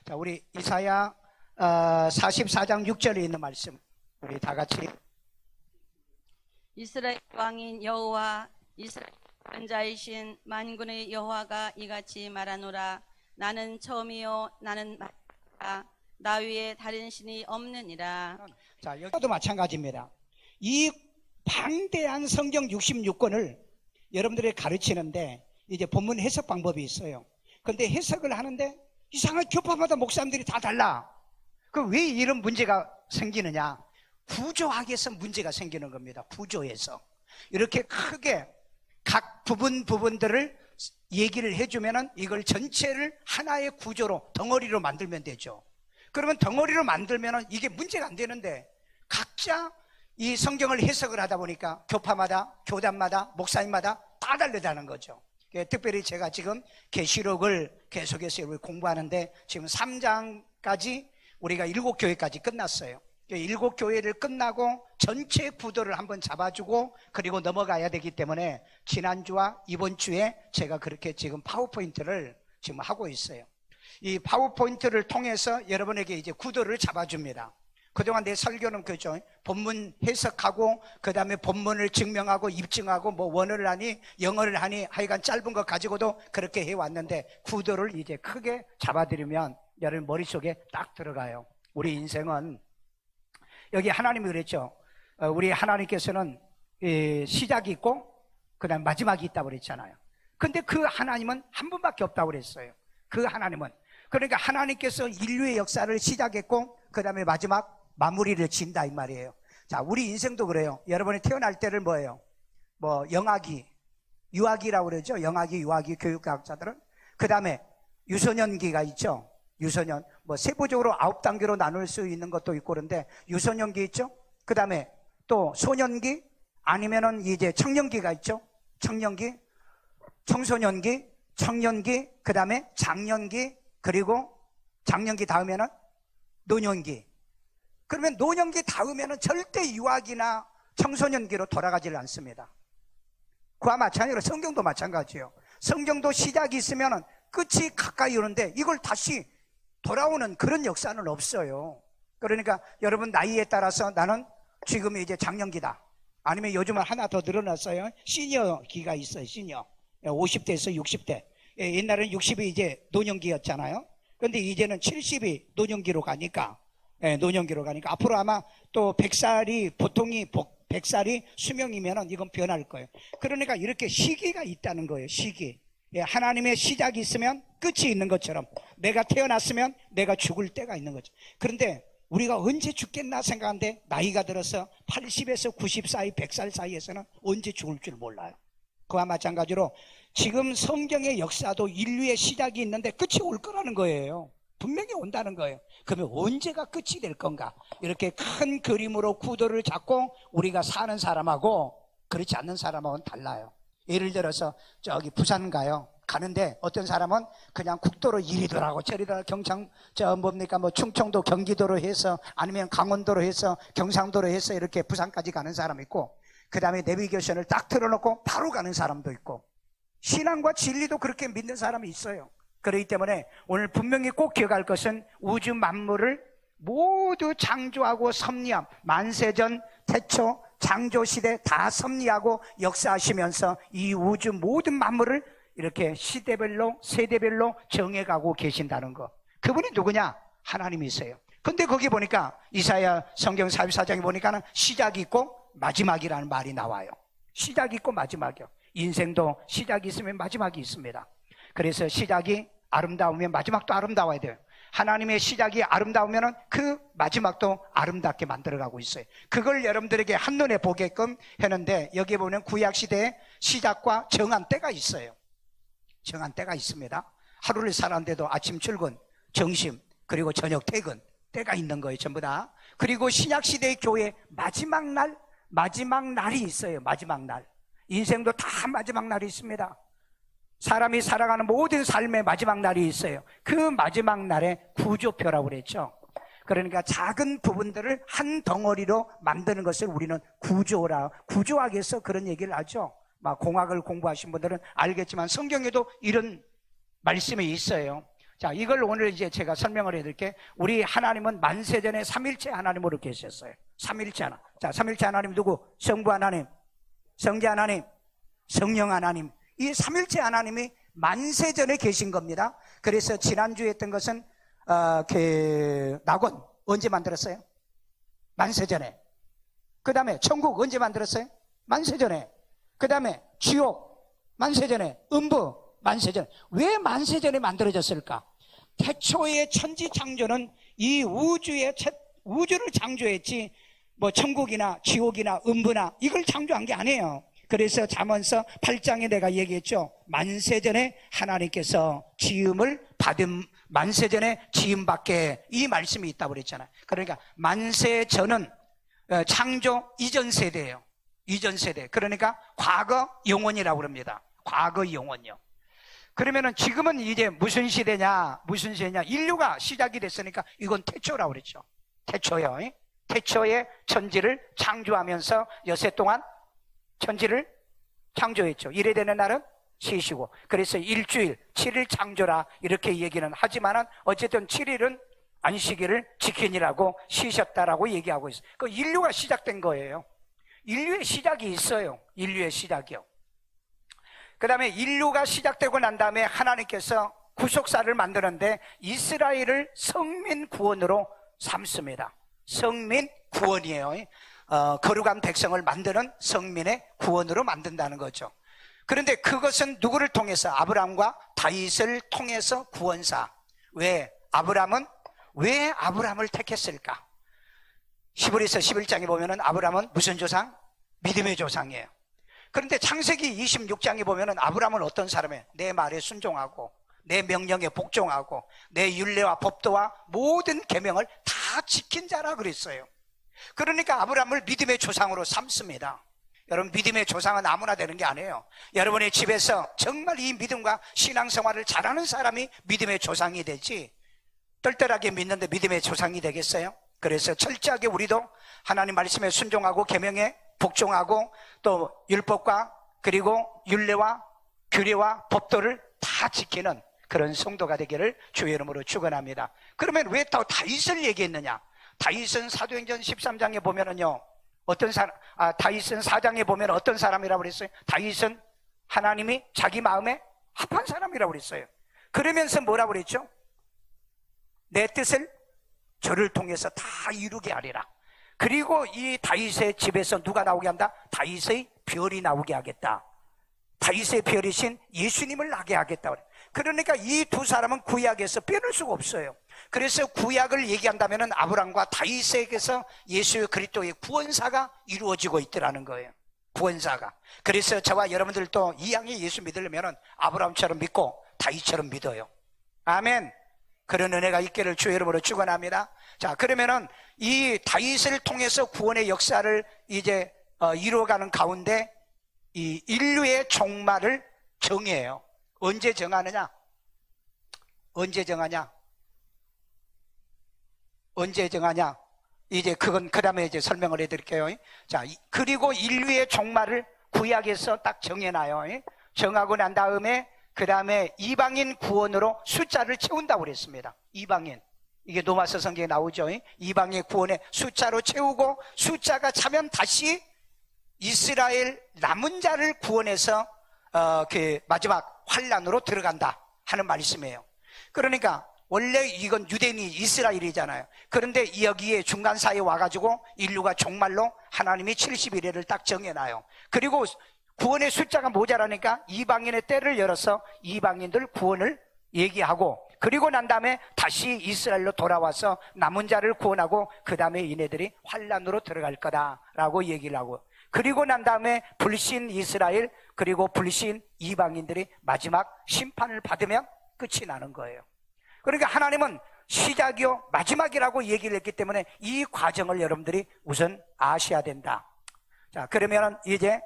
자, 우리 이사야 44장 6절에 있는 말씀 우리 다 같이. 이스라엘 왕인 여호와 이스라엘 전자이신 만군의 여호와가 이같이 말하노라. 나는 처음이요 나는 마지막이라. 나 위에 다른 신이 없느니라. 자, 여기도 마찬가지입니다. 이 방대한 성경 66권을 여러분들이 가르치는데 이제 본문 해석 방법이 있어요. 근데 해석을 하는데 이상하게 교파마다 목사님들이 다 달라. 그 왜 이런 문제가 생기느냐? 구조학에서 문제가 생기는 겁니다. 구조에서 이렇게 크게 각 부분들을 얘기를 해주면은 이걸 전체를 하나의 구조로 덩어리로 만들면 되죠. 그러면 덩어리로 만들면은 이게 문제가 안 되는데 각자 이 성경을 해석을 하다 보니까 교파마다, 교단마다, 목사님마다 다 다르다는 거죠. 특별히 제가 지금 계시록을 계속해서 공부하는데 지금 3장까지 우리가 7교회까지 끝났어요. 7교회를 끝나고 전체 구도를 한번 잡아주고 그리고 넘어가야 되기 때문에 지난주와 이번 주에 제가 그렇게 지금 파워포인트를 지금 하고 있어요. 이 파워포인트를 통해서 여러분에게 이제 구도를 잡아줍니다. 그동안 내 설교는 그죠. 본문 해석하고 그 다음에 본문을 증명하고 입증하고 뭐 원어를 하니 영어를 하니 하여간 짧은 거 가지고도 그렇게 해왔는데 구도를 이제 크게 잡아드리면 여러분 머릿속에 딱 들어가요. 우리 인생은 여기 하나님이 그랬죠. 우리 하나님께서는 시작이 있고 그 다음에 마지막이 있다고 그랬잖아요. 근데 그 하나님은 한 분밖에 없다고 그랬어요. 그 하나님은. 그러니까 하나님께서 인류의 역사를 시작했고 그 다음에 마지막 마무리를 진다 이 말이에요. 자, 우리 인생도 그래요. 여러분이 태어날 때를 뭐예요? 뭐 영아기, 유아기라고 그러죠. 영아기, 유아기 교육과학자들은. 그 다음에 유소년기가 있죠. 유소년. 뭐 세부적으로 9단계로 나눌 수 있는 것도 있고 그런데 유소년기 있죠. 그 다음에 또 소년기 아니면은 이제 청년기가 있죠. 청년기, 청소년기, 청년기, 그 다음에 장년기, 그리고 장년기 다음에는 노년기. 그러면 노년기 다음에는 절대 유아기나 청소년기로 돌아가지를 않습니다. 그와 마찬가지로 성경도 마찬가지예요. 성경도 시작이 있으면 끝이 가까이 오는데 이걸 다시 돌아오는 그런 역사는 없어요. 그러니까 여러분 나이에 따라서 나는 지금 이제 장년기다. 아니면 요즘은 하나 더 늘어났어요. 시니어기가 있어요. 시니어. 50대에서 60대. 옛날에는 60이 이제 노년기였잖아요. 그런데 이제는 70이 노년기로 가니까 노년기로 가니까 앞으로 아마 또 100살이 보통이 100살이 수명이면은 이건 변할 거예요. 그러니까 이렇게 시기가 있다는 거예요. 시기. 하나님의 시작이 있으면 끝이 있는 것처럼 내가 태어났으면 내가 죽을 때가 있는 거죠. 그런데 우리가 언제 죽겠나 생각하는데 나이가 들어서 80에서 90 사이 100살 사이에서는 언제 죽을 줄 몰라요. 그와 마찬가지로 지금 성경의 역사도 인류의 시작이 있는데 끝이 올 거라는 거예요. 분명히 온다는 거예요. 그러면 언제가 끝이 될 건가? 이렇게 큰 그림으로 구도를 잡고 우리가 사는 사람하고 그렇지 않는 사람하고는 달라요. 예를 들어서 저기 부산 가요. 가는데 어떤 사람은 그냥 국도로 이리더라고 저리더라고 뭐 충청도 경기도로 해서 아니면 강원도로 해서 경상도로 해서 이렇게 부산까지 가는 사람 있고 그 다음에 내비게이션을 딱 틀어놓고 바로 가는 사람도 있고 신앙과 진리도 그렇게 믿는 사람이 있어요. 그렇기 때문에 오늘 분명히 꼭 기억할 것은 우주 만물을 모두 창조하고 섭리함, 만세전 태초 창조시대 다 섭리하고 역사하시면서 이 우주 모든 만물을 이렇게 시대별로 세대별로 정해가고 계신다는 거. 그분이 누구냐? 하나님이세요. 근데 거기 보니까 이사야 성경 44장에 보니까는 시작이 있고 마지막이라는 말이 나와요. 시작이 있고 마지막이요. 인생도 시작이 있으면 마지막이 있습니다. 그래서 시작이 아름다우면 마지막도 아름다워야 돼요. 하나님의 시작이 아름다우면 그 마지막도 아름답게 만들어가고 있어요. 그걸 여러분들에게 한눈에 보게끔 했는데 여기 보면 구약시대의 시작과 정한 때가 있어요. 정한 때가 있습니다. 하루를 살았는데도 아침 출근, 점심, 그리고 저녁 퇴근 때가 있는 거예요. 전부 다. 그리고 신약시대의 교회 마지막 날이 있어요. 마지막 날. 인생도 다 마지막 날이 있습니다. 사람이 살아가는 모든 삶의 마지막 날이 있어요. 그 마지막 날의 구조표라고 그랬죠. 그러니까 작은 부분들을 한 덩어리로 만드는 것을 우리는 구조학에서 그런 얘기를 하죠. 막 공학을 공부하신 분들은 알겠지만 성경에도 이런 말씀이 있어요. 자, 이걸 오늘 이제 제가 설명을 해드릴게. 우리 하나님은 만세전에 삼일체 하나님으로 계셨어요. 삼일체 하나님. 자, 삼일체 하나님 누구? 성부 하나님, 성자 하나님, 성령 하나님. 이 삼일체 하나님이 만세전에 계신 겁니다. 그래서 지난주에 했던 것은 낙원 언제 만들었어요? 만세전에. 그 다음에 천국 언제 만들었어요? 만세전에. 그 다음에 지옥 만세전에. 음부 만세전. 왜 만세전에 만들어졌을까? 태초의 천지 창조는 이 우주를 창조했지 뭐 천국이나 지옥이나 음부나 이걸 창조한 게 아니에요. 그래서 잠언서 8장에 내가 얘기했죠. 만세전에 하나님께서 지음을 받은 만세전에 지음받게 이 말씀이 있다고 그랬잖아요. 그러니까 만세전은 창조 이전 세대예요. 이전 세대. 그러니까 과거 영원이라고 그럽니다. 과거 영원이요. 그러면은 지금은 이제 무슨 시대냐? 무슨 시대냐? 인류가 시작이 됐으니까 이건 태초라고 그랬죠. 태초요. 태초에 천지를 창조하면서 여세 동안 천지를 창조했죠. 이래 되는 날은 쉬시고. 그래서 일주일, 7일 창조라 이렇게 얘기는 하지만은 어쨌든 7일은 안식일을 지키니라고 쉬셨다라고 얘기하고 있어요. 그 인류가 시작된 거예요. 인류의 시작이 있어요. 인류의 시작이요. 그 다음에 인류가 시작되고 난 다음에 하나님께서 구속사를 만드는데 이스라엘을 성민 구원으로 삼습니다. 성민 구원이에요. 거룩한 백성을 만드는 성민의 구원으로 만든다는 거죠. 그런데 그것은 누구를 통해서? 아브라함과 다윗을 통해서 구원사. 왜 아브라함을 택했을까? 히브리서 11장에 보면은 아브라함은 무슨 조상? 믿음의 조상이에요. 그런데 창세기 26장에 보면은 아브라함은 어떤 사람이에요? 내 말에 순종하고 내 명령에 복종하고 내 율례와 법도와 모든 계명을 다 지킨 자라 그랬어요. 그러니까 아브라함을 믿음의 조상으로 삼습니다. 여러분, 믿음의 조상은 아무나 되는 게 아니에요. 여러분의 집에서 정말 이 믿음과 신앙생활을 잘하는 사람이 믿음의 조상이 되지, 떨떨하게 믿는데 믿음의 조상이 되겠어요? 그래서 철저하게 우리도 하나님 말씀에 순종하고 계명에 복종하고 또 율법과 그리고 율례와 규례와 법도를 다 지키는 그런 성도가 되기를 주의 이름으로 축원합니다. 그러면 왜 또 다윗을 얘기했느냐? 다윗은 사도행전 13장에 보면은요, 다윗은 4장에 보면 어떤 사람이라고 그랬어요? 다윗은 하나님이 자기 마음에 합한 사람이라고 그랬어요. 그러면서 뭐라고 그랬죠? 내 뜻을 저를 통해서 다 이루게 하리라. 그리고 이 다윗의 집에서 누가 나오게 한다? 다윗의 별이 나오게 하겠다. 다윗의 별이신 예수님을 나게 하겠다. 그러니까 이 두 사람은 구약에서 빼놓을 수가 없어요. 그래서 구약을 얘기한다면 아브라함과 다윗에게서 예수 그리스도의 구원사가 이루어지고 있더라는 거예요. 구원사가. 그래서 저와 여러분들도 이왕에 예수 믿으려면 아브라함처럼 믿고 다윗처럼 믿어요. 아멘. 그런 은혜가 있기를 주의 이름으로 축원합니다. 자, 그러면은 이 다윗을 통해서 구원의 역사를 이제 이루어가는 가운데 이 인류의 종말을 정해요. 언제 정하느냐? 언제 정하냐? 언제 정하냐? 이제 그건 그 다음에 이제 설명을 해드릴게요. 자, 그리고 인류의 종말을 구약에서 딱 정해놔요. 정하고 난 다음에 그 다음에 이방인 구원으로 숫자를 채운다고 그랬습니다. 이방인. 이게 로마서 성경에 나오죠. 이방인 구원의 숫자로 채우고 숫자가 차면 다시 이스라엘 남은 자를 구원해서 그 마지막 환란으로 들어간다 하는 말씀이에요. 그러니까 원래 이건 유대인이 이스라엘이잖아요. 그런데 여기에 중간사이에 와가지고 인류가 종말로 하나님이 70일을 딱 정해놔요. 그리고 구원의 숫자가 모자라니까 이방인의 때를 열어서 이방인들 구원을 얘기하고, 그리고 난 다음에 다시 이스라엘로 돌아와서 남은 자를 구원하고 그 다음에 이네들이 환란으로 들어갈 거다라고 얘기를 하고, 그리고 난 다음에 불신 이스라엘 그리고 불신 이방인들이 마지막 심판을 받으면 끝이 나는 거예요. 그러니까 하나님은 시작이요 마지막이라고 얘기를 했기 때문에 이 과정을 여러분들이 우선 아셔야 된다. 자, 그러면 이제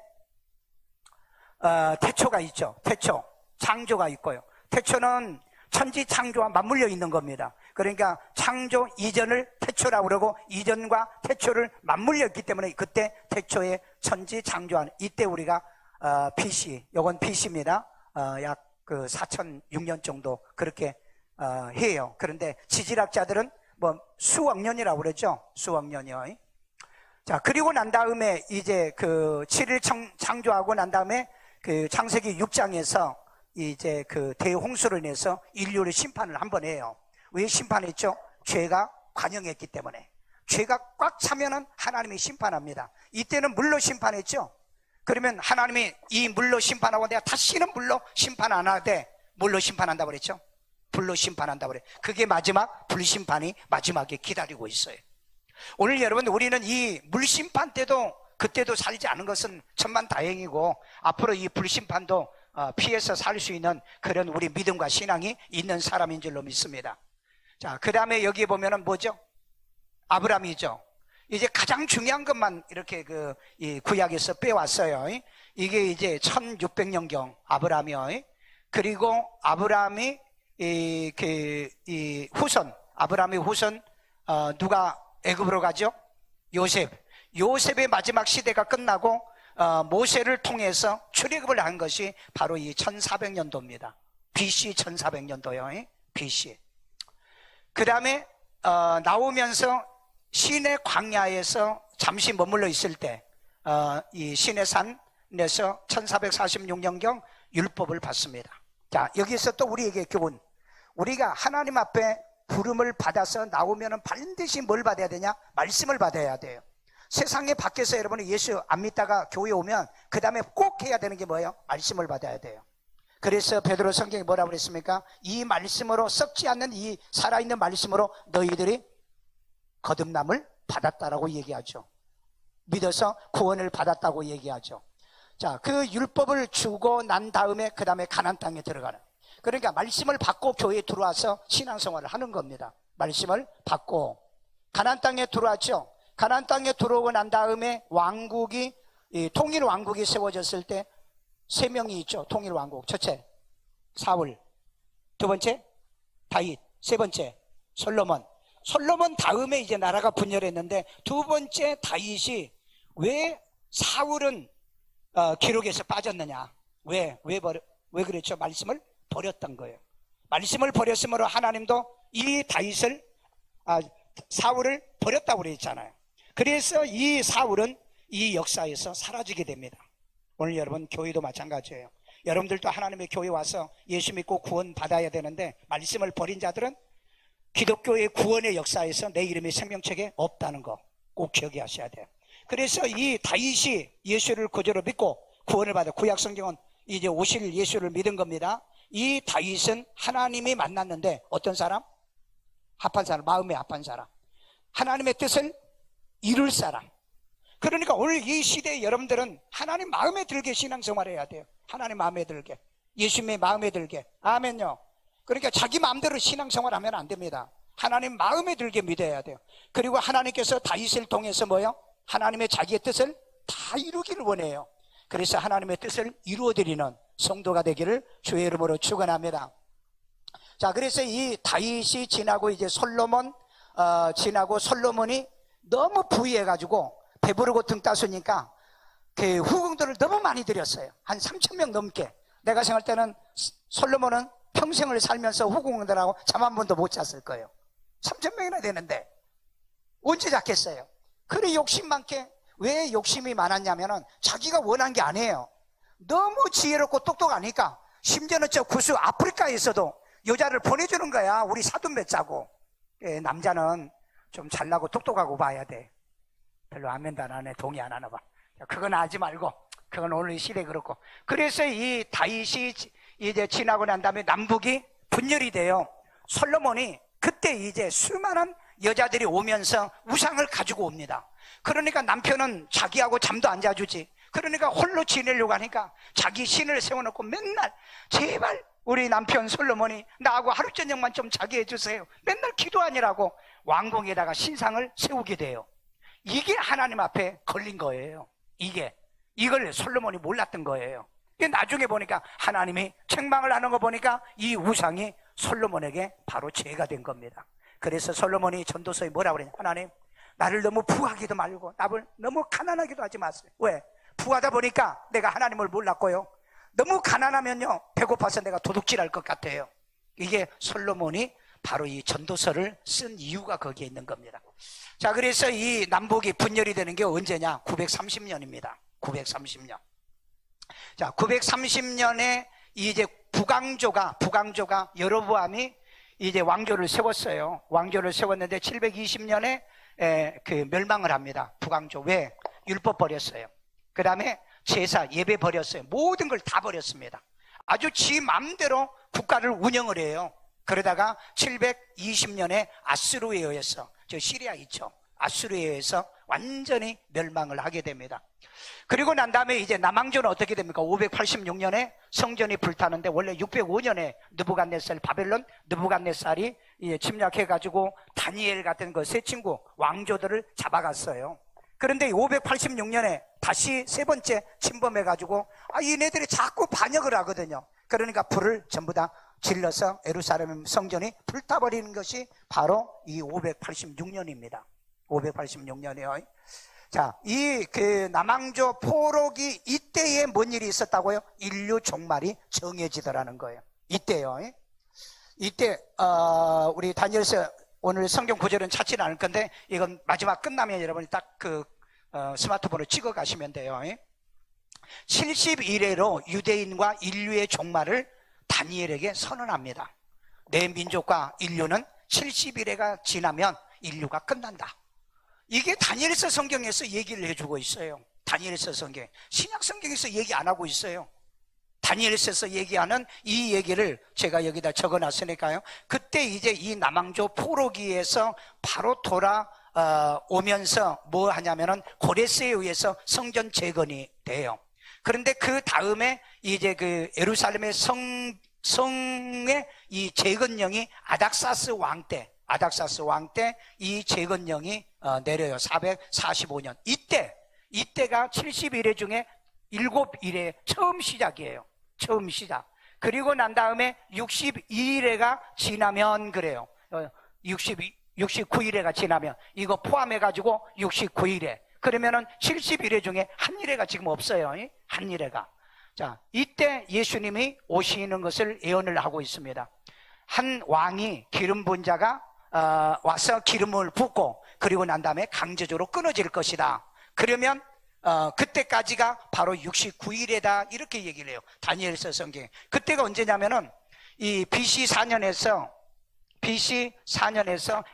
태초가 있죠. 태초, 창조가 있고요. 태초는 천지 창조와 맞물려 있는 겁니다. 그러니까 창조 이전을 태초라고 그러고 이전과 태초를 맞물려 있기 때문에 그때 태초의 천지 창조한 이때 우리가 BC, 요건 BC입니다. 약 그 4006년 정도 그렇게 해요. 그런데 지질학자들은 뭐 수억 년이라고 그러죠. 수억 년이요. 자, 그리고 난 다음에 이제 그 7일 창조하고 난 다음에 그 창세기 6장에서 이제 그 대홍수를 인해서 인류를 심판을 한 번 해요. 왜 심판했죠? 죄가 관영했기 때문에. 죄가 꽉 차면은 하나님이 심판합니다. 이때는 물로 심판했죠. 그러면 하나님이 이 물로 심판하고 내가 다시는 물로 심판 안 하되 물로 심판한다고 그랬죠. 불로 심판한다고 그래. 그게 마지막 불심판이 마지막에 기다리고 있어요. 오늘 여러분, 우리는 이 물심판 때도 그때도 살지 않은 것은 천만다행이고 앞으로 이 불심판도 피해서 살 수 있는 그런 우리 믿음과 신앙이 있는 사람인 줄로 믿습니다. 자, 그 다음에 여기 보면은 뭐죠? 아브라함이죠. 이제 가장 중요한 것만 이렇게 이 구약에서 빼왔어요. 이게 이제 1600년경 아브라함이요. 그리고 아브라함이 아브라함의 후손, 누가 애굽으로 가죠? 요셉의 마지막 시대가 끝나고 모세를 통해서 출애굽을 한 것이 바로 이 1400년도입니다. BC 1400년도요. BC. 그 다음에 나오면서 시내 광야에서 잠시 머물러 있을 때 이 시내산에서 1446년경 율법을 받습니다. 자, 여기서 또 우리에게 교훈. 우리가 하나님 앞에 부름을 받아서 나오면 반드시 뭘 받아야 되냐? 말씀을 받아야 돼요. 세상에 밖에서 여러분이 예수 안 믿다가 교회 오면 그 다음에 꼭 해야 되는 게 뭐예요? 말씀을 받아야 돼요. 그래서 베드로 성경이 뭐라고 그랬습니까? 이 말씀으로, 썩지 않는 이 살아있는 말씀으로 너희들이 거듭남을 받았다라고 얘기하죠. 믿어서 구원을 받았다고 얘기하죠. 자, 그 율법을 주고 난 다음에 그 다음에 가나안 땅에 들어가는, 그러니까 말씀을 받고 교회에 들어와서 신앙생활을 하는 겁니다. 말씀을 받고 가나안 땅에 들어왔죠. 가나안 땅에 들어오고 난 다음에 왕국이, 통일 왕국이 세워졌을 때 세 명이 있죠. 통일 왕국. 첫째 사울, 두 번째 다윗, 세 번째 솔로몬. 솔로몬 다음에 이제 나라가 분열했는데 두 번째 다윗이 왜 사울은 기록에서 빠졌느냐? 왜 그랬죠? 말씀을 버렸던 거예요. 말씀을 버렸으므로 하나님도 이 다윗을, 사울을 버렸다고 그랬잖아요. 그래서 이 사울은 이 역사에서 사라지게 됩니다. 오늘 여러분 교회도 마찬가지예요. 여러분들도 하나님의 교회 와서 예수 믿고 구원 받아야 되는데 말씀을 버린 자들은 기독교의 구원의 역사에서 내 이름이 생명책에 없다는 거 꼭 기억해 하셔야 돼요. 그래서 이 다윗이 예수를 구주로 믿고 구원을 받아, 구약 성경은 이제 오실 예수를 믿은 겁니다. 이 다윗은 하나님이 만났는데 어떤 사람? 합한 사람, 마음에 합한 사람, 하나님의 뜻을 이룰 사람. 그러니까 오늘 이 시대에 여러분들은 하나님 마음에 들게 신앙생활 해야 돼요. 하나님 마음에 들게, 예수님의 마음에 들게. 아멘요. 그러니까 자기 마음대로 신앙생활 하면 안 됩니다. 하나님 마음에 들게 믿어야 돼요. 그리고 하나님께서 다윗을 통해서 뭐요? 하나님의 자기의 뜻을 다 이루기를 원해요. 그래서 하나님의 뜻을 이루어드리는 성도가 되기를 주의 이름으로 축원합니다. 자, 그래서 이 다윗이 지나고 이제 솔로몬 지나고, 솔로몬이 너무 부유해가지고 배부르고 등 따스니까 그 후궁들을 너무 많이 들였어요. 한 3,000명 넘게. 내가 생각할 때는 솔로몬은 평생을 살면서 후궁들하고 잠 한 번도 못 잤을 거예요. 3,000명이나 되는데 언제 잤겠어요? 그래 욕심 많게. 왜 욕심이 많았냐면은 자기가 원한 게 아니에요. 너무 지혜롭고 똑똑하니까. 심지어는 저 구수 아프리카에서도 여자를 보내주는 거야. 우리 사돈 맺자고. 남자는 좀 잘나고 똑똑하고 봐야 돼. 별로 아멘도 안 하네. 동의 안 하나 봐. 그건 하지 말고, 그건 오늘 시대 그렇고. 그래서 이 다윗이 이제 지나고 난 다음에 남북이 분열이 돼요. 솔로몬이 그때 이제 수많은 여자들이 오면서 우상을 가지고 옵니다. 그러니까 남편은 자기하고 잠도 안 자주지. 그러니까 홀로 지내려고 하니까 자기 신을 세워놓고 맨날 제발 우리 남편 솔로몬이 나하고 하루 저녁만 좀 자게 해주세요. 맨날 기도하니라고 왕궁에다가 신상을 세우게 돼요. 이게 하나님 앞에 걸린 거예요. 이걸 솔로몬이 몰랐던 거예요. 나중에 보니까 하나님이 책망을 하는 거 보니까 이 우상이 솔로몬에게 바로 죄가 된 겁니다. 그래서 솔로몬이 전도서에 뭐라고 그러냐? 하나님, 나를 너무 부하기도 말고 나를 너무 가난하기도 하지 마세요. 왜? 부하다 보니까 내가 하나님을 몰랐고요. 너무 가난하면요, 배고파서 내가 도둑질할 것 같아요. 이게 솔로몬이 바로 이 전도서를 쓴 이유가 거기에 있는 겁니다. 자, 그래서 이 남북이 분열이 되는 게 언제냐? 930년입니다. 930년. 자, 930년에 이제 북왕조가 여로보암이 이제 왕조를 세웠어요. 왕조를 세웠는데 720년에 그 멸망을 합니다. 북왕조. 왜? 율법 버렸어요. 그 다음에 제사, 예배 버렸어요. 모든 걸 다 버렸습니다. 아주 지 마음대로 국가를 운영을 해요. 그러다가 720년에 아수르에 의해서, 저 시리아 있죠? 아수르에 의해서 완전히 멸망을 하게 됩니다. 그리고 난 다음에 이제 남왕조는 어떻게 됩니까? 586년에 성전이 불타는데, 원래 605년에 느부갓네살, 바벨론 느부갓네살이 침략해가지고 다니엘 같은 그 세 친구 왕조들을 잡아갔어요. 그런데 586년에 다시 세 번째 침범해가지고 얘네들이 자꾸 반역을 하거든요. 그러니까 불을 전부 다 질러서 예루살렘 성전이 불타버리는 것이 바로 이 586년입니다. 586년이요. 자, 이 그 남왕조 포로기 이때에 뭔 일이 있었다고요? 인류 종말이 정해지더라는 거예요. 이때요. 이때 우리 다니엘서 오늘 성경 구절은 찾지는 않을 건데, 이건 마지막 끝나면 여러분이 딱 그 스마트폰으로 찍어 가시면 돼요. 70일에로 유대인과 인류의 종말을 다니엘에게 선언합니다. 내 민족과 인류는 70일에가 지나면 인류가 끝난다. 이게 다니엘서 성경에서 얘기를 해주고 있어요. 다니엘서 성경. 신약 성경에서 얘기 안 하고 있어요. 다니엘서에서 얘기하는 이 얘기를 제가 여기다 적어놨으니까요. 그때 이제 이 남왕조 포로기에서 바로 돌아오면서 뭐 하냐면은 고레스에 의해서 성전 재건이 돼요. 그런데 그 다음에 이제 그 예루살렘의 성의 이 재건령이 아닥사스 왕 때 이 재건령이 내려요. 445년. 이때가 70일회 중에 7일회 처음 시작이에요. 처음 시작. 그리고 난 다음에 62일회가 지나면 그래요. 69일회가 지나면 이거 포함해가지고 69일회. 그러면은 70일회 중에 한 일회가 지금 없어요. 한 일회가. 자, 이때 예수님이 오시는 것을 예언을 하고 있습니다. 한 왕이 기름 부은 자가 와서 기름을 붓고 그리고 난 다음에 강제적으로 끊어질 것이다. 그러면 그때까지가 바로 69일이다 이렇게 얘기를 해요. 다니엘서 성경에. 그때가 언제냐면은 이 BC 4년에서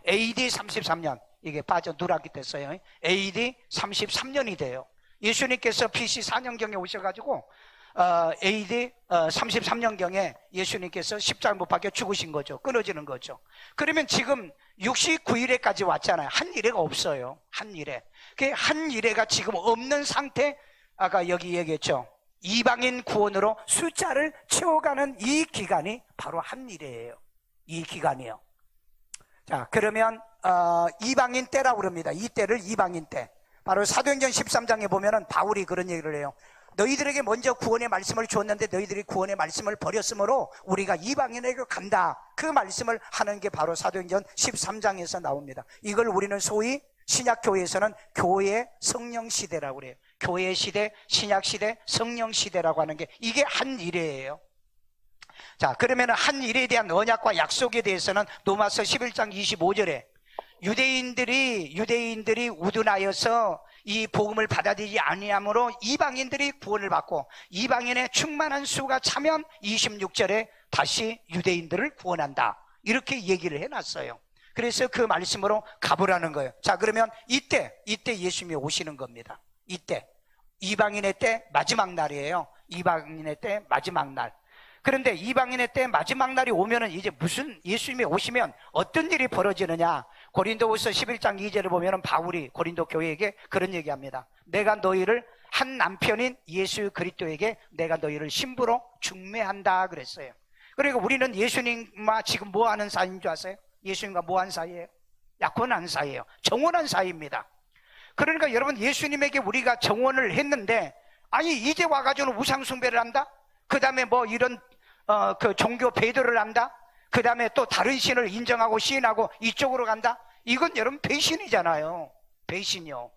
AD 33년, 이게 빠져 누락이 됐어요. AD 33년이 돼요. 예수님께서 BC 4년경에 오셔가지고 AD 33년경에 예수님께서 십자가 못 박혀 죽으신 거죠. 끊어지는 거죠. 그러면 지금 69일에까지 왔잖아요. 한 일회가 없어요. 한 일회. 한 일회가 지금 없는 상태. 아까 여기 얘기했죠. 이방인 구원으로 숫자를 채워가는 이 기간이 바로 한 일회예요. 이 기간이요. 자, 그러면 이방인 때라고 그럽니다. 이 때를 이방인 때. 바로 사도행전 13장에 보면은 바울이 그런 얘기를 해요. 너희들에게 먼저 구원의 말씀을 주었는데 너희들이 구원의 말씀을 버렸으므로 우리가 이방인에게 간다. 그 말씀을 하는 게 바로 사도행전 13장에서 나옵니다. 이걸 우리는 소위 신약교회에서는 교회 성령 시대라고 그래요. 교회 시대, 신약 시대, 성령 시대라고 하는 게 이게 한 일회예요. 자, 그러면 한 일에 대한 언약과 약속에 대해서는 로마서 11장 25절에 유대인들이 우둔하여서 이 복음을 받아들이지 아니함으로 이방인들이 구원을 받고 이방인의 충만한 수가 차면 26절에 다시 유대인들을 구원한다. 이렇게 얘기를 해놨어요. 그래서 그 말씀으로 가보라는 거예요. 자, 그러면 이때 예수님이 오시는 겁니다. 이때 이방인의 때 마지막 날이에요. 이방인의 때 마지막 날. 그런데 이방인의 때 마지막 날이 오면은 이제 무슨 예수님이 오시면 어떤 일이 벌어지느냐? 고린도후서 11장 2절을 보면은 바울이 고린도 교회에게 그런 얘기합니다. 내가 너희를 한 남편인 예수 그리스도에게 내가 너희를 신부로 중매한다 그랬어요. 그러니까 우리는 예수님과 지금 뭐 하는 사이인 줄 아세요? 예수님과 뭐 하는 사이예요? 약혼한 사이예요. 정혼한 사이입니다. 그러니까 여러분 예수님에게 우리가 정혼을 했는데 아니 이제 와가지고는 우상 숭배를 한다? 그 다음에 뭐 이런 그 종교 배도를 한다? 그 다음에 또 다른 신을 인정하고 시인하고 이쪽으로 간다? 이건 여러분 배신이잖아요. 배신이요.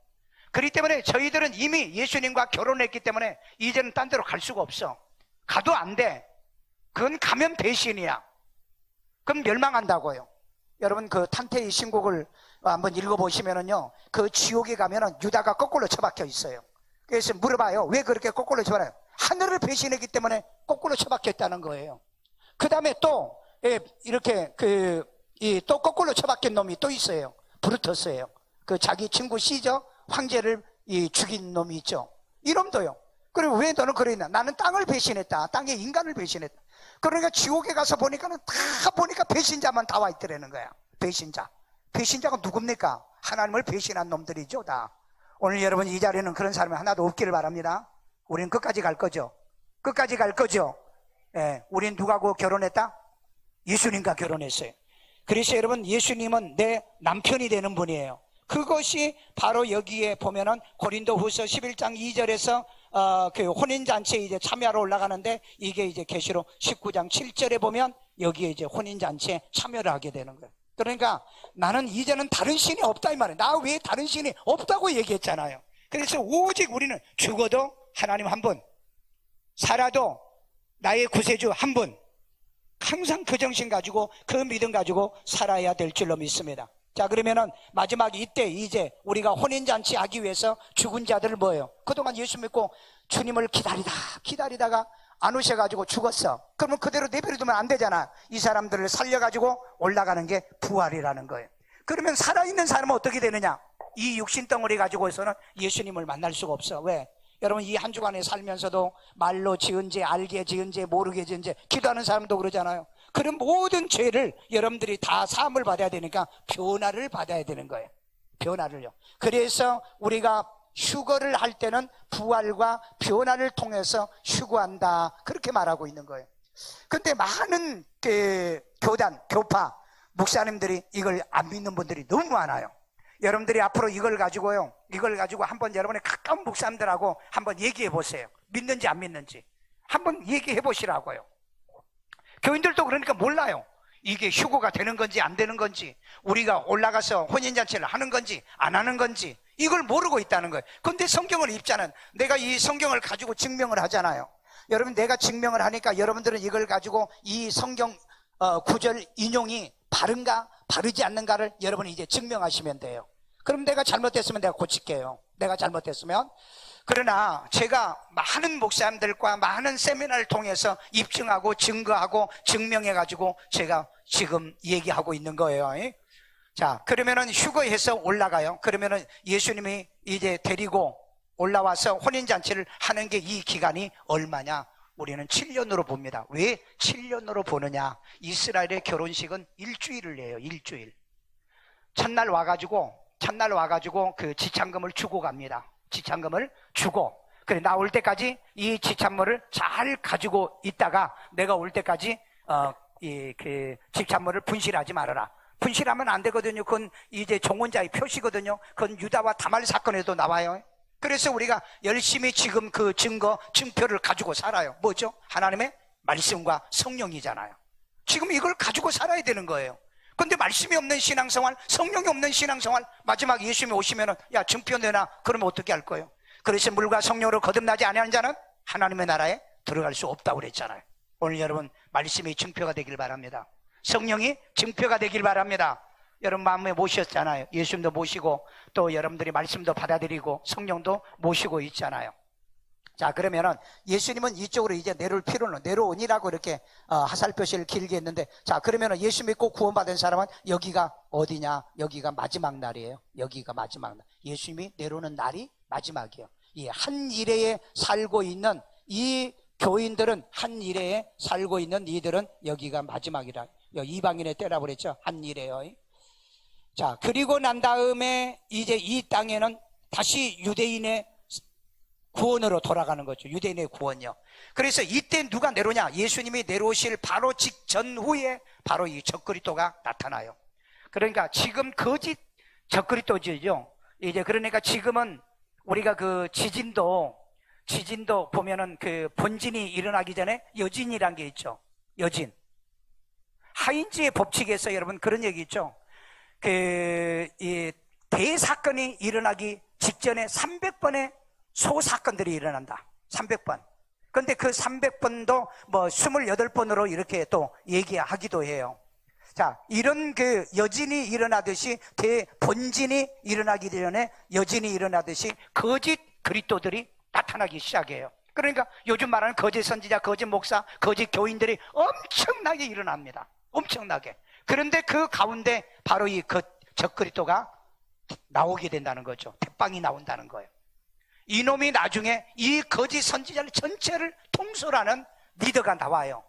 그렇기 때문에 저희들은 이미 예수님과 결혼했기 때문에 이제는 딴 데로 갈 수가 없어. 가도 안 돼. 그건 가면 배신이야. 그럼 멸망한다고요. 여러분 그 탄테의 신곡을 한번 읽어보시면은요, 그 지옥에 가면은 유다가 거꾸로 처박혀 있어요. 그래서 물어봐요. 왜 그렇게 거꾸로 처박혀요? 하늘을 배신했기 때문에 거꾸로 처박혀 있다는 거예요. 그 다음에 또 이렇게 또 거꾸로 처박힌 놈이 또 있어요. 브루터스예요. 그 자기 친구 시저 황제를 죽인 놈이 있죠. 이놈도요. 그리고 왜 너는 그러냐? 나는 땅을 배신했다. 땅에 인간을 배신했다. 그러니까 지옥에 가서 보니까는 다 보니까 배신자만 다 와 있더라는 거야. 배신자. 배신자가 누굽니까? 하나님을 배신한 놈들이죠, 다. 오늘 여러분 이 자리에는 그런 사람이 하나도 없기를 바랍니다. 우린 끝까지 갈 거죠. 끝까지 갈 거죠. 예, 우린 누구하고 결혼했다? 예수님과 결혼했어요. 그래서 여러분 예수님은 내 남편이 되는 분이에요. 그것이 바로 여기에 보면은 고린도후서 11장 2절에서 그 혼인잔치에 이제 참여하러 올라가는데, 이게 이제 계시록 19장 7절에 보면 여기에 이제 혼인잔치에 참여를 하게 되는 거예요. 그러니까 나는 이제는 다른 신이 없다 이 말이에요. 나 외에 다른 신이 없다고 얘기했잖아요. 그래서 오직 우리는 죽어도 하나님 한 분, 살아도 나의 구세주 한 분, 항상 그 정신 가지고 그 믿음 가지고 살아야 될 줄로 믿습니다. 자, 그러면은 마지막 이때 이제 우리가 혼인잔치 하기 위해서 죽은 자들을 뭐예요? 그동안 예수 믿고 주님을 기다리다가 안 오셔가지고 죽었어. 그러면 그대로 내버려두면 안 되잖아. 이 사람들을 살려가지고 올라가는 게 부활이라는 거예요. 그러면 살아있는 사람은 어떻게 되느냐? 이 육신덩어리 가지고서는 예수님을 만날 수가 없어. 왜? 여러분 이 한 주간에 살면서도 말로 지은 죄, 알게 지은 죄, 모르게 지은 죄, 기도하는 사람도 그러잖아요. 그런 모든 죄를 여러분들이 다 사함을 받아야 되니까 변화를 받아야 되는 거예요. 변화를요. 그래서 우리가 휴거를 할 때는 부활과 변화를 통해서 휴거한다, 그렇게 말하고 있는 거예요. 근데 많은 교단, 교파, 목사님들이 이걸 안 믿는 분들이 너무 많아요. 여러분들이 앞으로 이걸 가지고 한번 여러분의 가까운 목사님들하고 한번 얘기해 보세요. 믿는지 안 믿는지 한번 얘기해 보시라고요. 교인들도 그러니까 몰라요. 이게 휴거가 되는 건지 안 되는 건지, 우리가 올라가서 혼인잔치를 하는 건지 안 하는 건지 이걸 모르고 있다는 거예요. 그런데 성경을 읽자는, 내가 이 성경을 가지고 증명을 하잖아요. 여러분 내가 증명을 하니까 여러분들은 이걸 가지고 이 성경 구절 인용이 바른가 바르지 않는가를 여러분이 이제 증명하시면 돼요. 그럼 내가 잘못됐으면 내가 고칠게요. 내가 잘못됐으면. 그러나 제가 많은 목사님들과 많은 세미나를 통해서 입증하고 증거하고 증명해가지고 제가 지금 얘기하고 있는 거예요. 자, 그러면은 휴거해서 올라가요. 그러면은 예수님이 이제 데리고 올라와서 혼인잔치를 하는 게 이 기간이 얼마냐? 우리는 7년으로 봅니다. 왜 7년으로 보느냐? 이스라엘의 결혼식은 일주일을 해요. 일주일. 첫날 와가지고 그 지참금을 주고 갑니다. 지참금을 주고, 그래 나올 때까지 이 지참물을 잘 가지고 있다가 내가 올 때까지 그 지참물을 분실하지 말아라. 분실하면 안 되거든요. 그건 이제 종혼자의 표시거든요. 그건 유다와 다말 사건에도 나와요. 그래서 우리가 열심히 지금 그 증표를 가지고 살아요. 뭐죠? 하나님의 말씀과 성령이잖아요. 지금 이걸 가지고 살아야 되는 거예요. 근데 말씀이 없는 신앙생활, 성령이 없는 신앙생활, 마지막 예수님이 오시면은 야 증표 내놔. 그러면 어떻게 할 거예요? 그래서 물과 성령으로 거듭나지 아니하는 자는 하나님의 나라에 들어갈 수 없다고 그랬잖아요. 오늘 여러분 말씀이 증표가 되길 바랍니다. 성령이 증표가 되길 바랍니다. 여러분 마음에 모셨잖아요. 예수님도 모시고 또 여러분들이 말씀도 받아들이고 성령도 모시고 있잖아요. 자, 그러면은 예수님은 이쪽으로 이제 내려올 필요는, 내려오니라고 이렇게 화살표시를 길게 했는데, 자, 그러면은 예수 믿고 구원받은 사람은 여기가 어디냐? 여기가 마지막 날이에요. 여기가 마지막 날. 예수님이 내려오는 날이 마지막이에요. 이 한 일회에 살고 있는 이 교인들은, 한 일회에 살고 있는 이들은 여기가 마지막이라. 이방인의 때라고 그랬죠. 한 일회요. 자, 그리고 난 다음에 이제 이 땅에는 다시 유대인의 구원으로 돌아가는 거죠. 유대인의 구원이요. 그래서 이때 누가 내려오냐? 예수님이 내려오실 바로 직전후에 바로 이 적그리스도가 나타나요. 그러니까 지금 거짓 적그리스도죠. 이제 그러니까 지금은 우리가 그 지진도 보면은 그 본진이 일어나기 전에 여진이란 게 있죠. 여진. 하인즈의 법칙에서 여러분 그런 얘기 있죠. 이 대사건이 일어나기 직전에 300번의 소사건들이 일어난다. 300번. 근데 그 300번도 뭐 28번으로 이렇게 또 얘기하기도 해요. 자, 이런 그 여진이 일어나듯이 대본진이 일어나기 전에 여진이 일어나듯이 거짓 그리스도들이 나타나기 시작해요. 그러니까 요즘 말하는 거짓 선지자, 거짓 목사, 거짓 교인들이 엄청나게 일어납니다. 엄청나게. 그런데 그 가운데 바로 이 적그리스도가 나오게 된다는 거죠. 대빵이 나온다는 거예요. 이놈이 나중에 이 거짓 선지자를 전체를 통솔하는 리더가 나와요.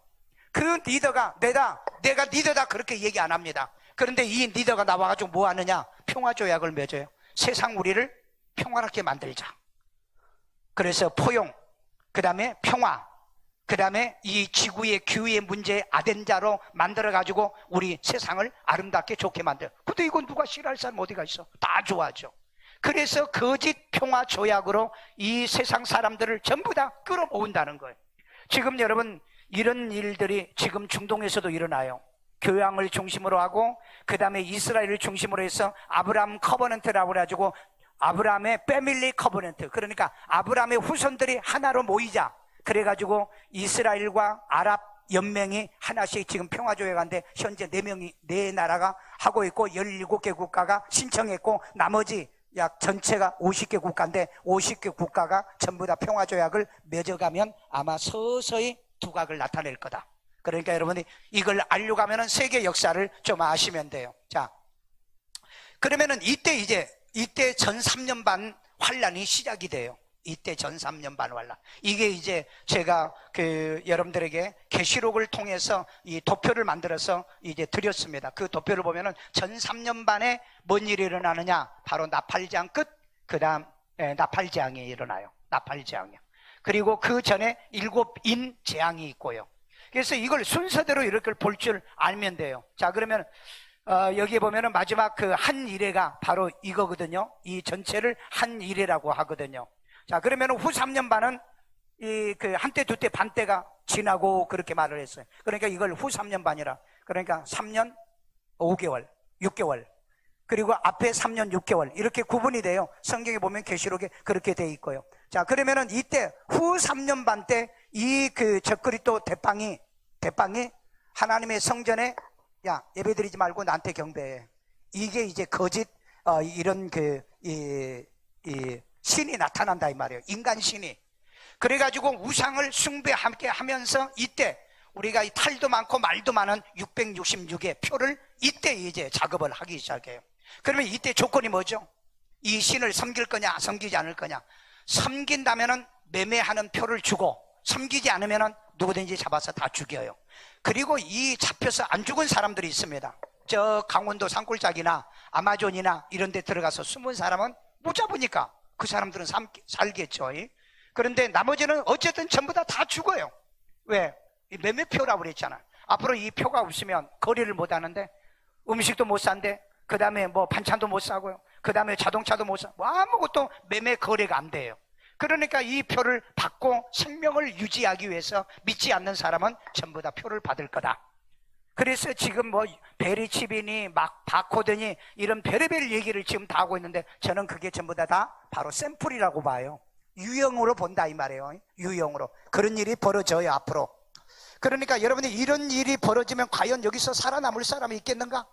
그 리더가 내가 리더다 그렇게 얘기 안 합니다. 그런데 이 리더가 나와가지고 뭐 하느냐? 평화조약을 맺어요. 세상 우리를 평화롭게 만들자. 그래서 포용, 그 다음에 평화, 그 다음에 이 지구의 기후의 문제에 아덴자로 만들어가지고 우리 세상을 아름답게 좋게 만들어. 근데 이건 누가 싫어할 사람 어디가 있어? 다 좋아하죠. 그래서 거짓 평화 조약으로 이 세상 사람들을 전부 다 끌어모은다는 거예요. 지금 여러분 이런 일들이 지금 중동에서도 일어나요. 교양을 중심으로 하고 그 다음에 이스라엘을 중심으로 해서 아브라함 커버넌트라고 해가지고 아브라함의 패밀리 커버넌트, 그러니까 아브라함의 후손들이 하나로 모이자 그래가지고 이스라엘과 아랍 연맹이 하나씩 지금 평화조약한데 현재 4나라가 하고 있고 17개 국가가 신청했고 나머지 약 전체가 50개 국가인데 50개 국가가 전부 다 평화조약을 맺어가면 아마 서서히 두각을 나타낼 거다. 그러니까 여러분이 이걸 알려고 하면 세계 역사를 좀 아시면 돼요. 자, 그러면은 이때 전 3년 반 환란이 시작이 돼요. 이때 전 3년 반 환란. 이게 이제 제가 여러분들에게 계시록을 통해서 이 도표를 만들어서 이제 드렸습니다. 그 도표를 보면은 전 3년 반에 뭔 일이 일어나느냐? 바로 나팔재앙 끝, 그 다음 나팔재앙이 일어나요. 나팔재앙이요. 그리고 그 전에 7인 재앙이 있고요. 그래서 이걸 순서대로 이렇게 볼 줄 알면 돼요. 자, 그러면 여기 보면은 마지막 그 한 이레가 바로 이거거든요. 이 전체를 한 이레라고 하거든요. 자, 그러면 후 3년 반은 한때 두때 반때가 지나고 그렇게 말을 했어요. 그러니까 이걸 후 3년 반이라. 그러니까 3년 5개월, 6개월. 그리고 앞에 3년 6개월. 이렇게 구분이 돼요. 성경에 보면 계시록에 그렇게 돼 있고요. 자, 그러면은 이때 후 3년 반 때 이 적그리스도 대빵이 하나님의 성전에 야, 예배드리지 말고 나한테 경배해. 이게 이제 거짓 이런 신이 나타난다 이 말이에요. 인간 신이. 그래가지고 우상을 숭배하게 하면서 이때 우리가 이 탈도 많고 말도 많은 666의 표를 이때 이제 작업을 하기 시작해요. 그러면 이때 조건이 뭐죠? 이 신을 섬길 거냐 섬기지 않을 거냐. 섬긴다면은 매매하는 표를 주고 섬기지 않으면은 누구든지 잡아서 다 죽여요. 그리고 이 잡혀서 안 죽은 사람들이 있습니다. 저 강원도 산골짜기나 아마존이나 이런 데 들어가서 숨은 사람은 못 잡으니까 그 사람들은 살겠죠. 그런데 나머지는 어쨌든 전부 다 죽어요. 왜? 매매표라고 그랬잖아. 앞으로 이 표가 없으면 거래를 못 하는데 음식도 못 산대. 그 다음에 뭐 반찬도 못 사고요. 그 다음에 자동차도 못 사. 뭐 아무것도 매매 거래가 안 돼요. 그러니까 이 표를 받고 생명을 유지하기 위해서 믿지 않는 사람은 전부 다 표를 받을 거다. 그래서 지금 뭐 베리칩이니 막 바코드니 이런 별의별 얘기를 지금 다 하고 있는데 저는 그게 전부 다 바로 샘플이라고 봐요. 유형으로 본다 이 말이에요. 유형으로. 그런 일이 벌어져요 앞으로. 그러니까 여러분이 이런 일이 벌어지면 과연 여기서 살아남을 사람이 있겠는가?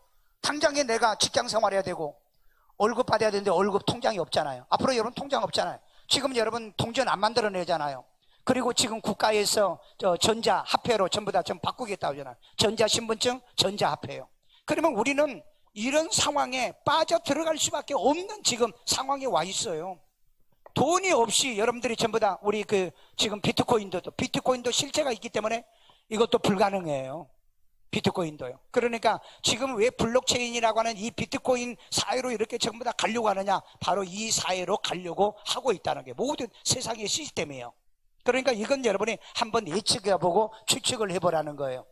당장에 내가 직장 생활해야 되고 월급 받아야 되는데 월급 통장이 없잖아요. 앞으로 여러분 통장 없잖아요. 지금 여러분 동전 안 만들어내잖아요. 그리고 지금 국가에서 전자화폐로 전부 다 좀 바꾸겠다고 하잖아요. 전자신분증, 전자화폐요. 그러면 우리는 이런 상황에 빠져 들어갈 수밖에 없는 지금 상황에 와 있어요. 돈이 없이 여러분들이 전부 다 우리 지금 비트코인도 실체가 있기 때문에 이것도 불가능해요. 비트코인도요. 그러니까 지금 왜 블록체인이라고 하는 이 비트코인 사회로 이렇게 전부 다 가려고 하느냐? 바로 이 사회로 가려고 하고 있다는 게 모든 세상의 시스템이에요. 그러니까 이건 여러분이 한번 예측해보고 추측을 해보라는 거예요.